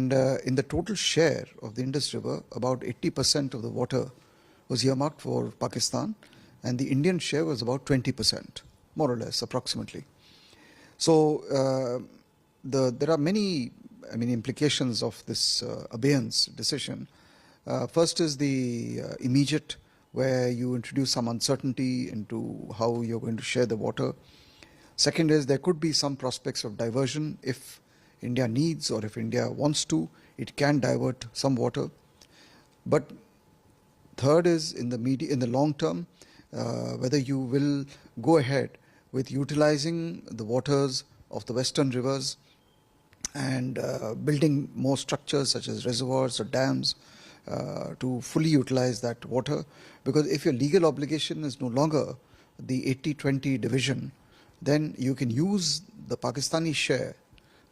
And in the total share of the Indus River, about 80% of the water was earmarked for Pakistan, and the Indian share was about 20%, more or less, approximately. So there are many, implications of this abeyance decision. First is the immediate, where you introduce some uncertainty into how you're going to share the water. Second is there could be some prospects of diversion if India needs, or if India wants to, it can divert some water. But third is in the long term, whether you will go ahead with utilizing the waters of the western rivers and building more structures such as reservoirs or dams to fully utilize that water. Because if your legal obligation is no longer the 80-20 division, then you can use the Pakistani share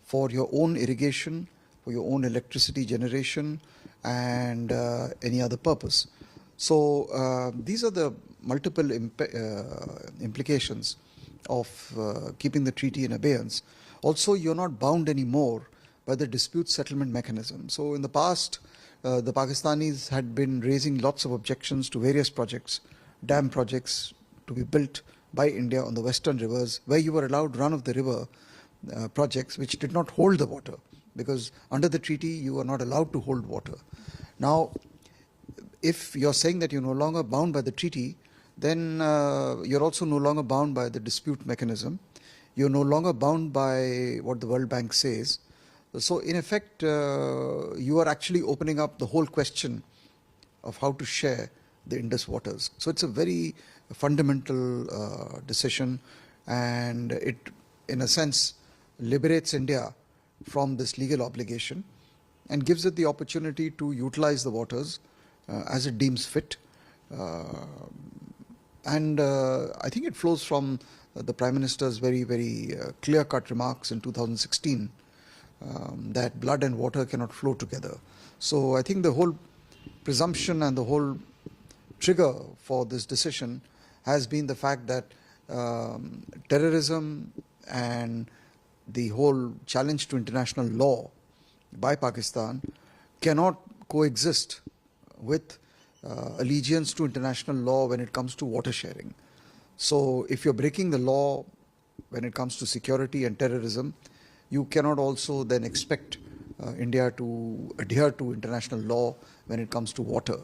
for your own irrigation, for your own electricity generation, and any other purpose. So these are the multiple implications of keeping the treaty in abeyance. Also, you're not bound anymore by the dispute settlement mechanism. So in the past, the Pakistanis had been raising lots of objections to various projects, dam projects to be built by India on the western rivers, where you were allowed run-of-the-river projects which did not hold the water, because under the treaty you are not allowed to hold water. Now, if you're saying that you're no longer bound by the treaty, then you're also no longer bound by the dispute mechanism. You're no longer bound by what the World Bank says. So in effect, you are actually opening up the whole question of how to share the Indus waters. So it's a very fundamental decision, and it, in a sense, liberates India from this legal obligation and gives it the opportunity to utilize the waters as it deems fit. And I think it flows from the Prime Minister's very, very clear-cut remarks in 2016 that blood and water cannot flow together. So I think the whole presumption and the whole trigger for this decision has been the fact that terrorism and the whole challenge to international law by Pakistan cannot coexist with allegiance to international law when it comes to water sharing. So if you're breaking the law when it comes to security and terrorism, you cannot also then expect India to adhere to international law when it comes to water.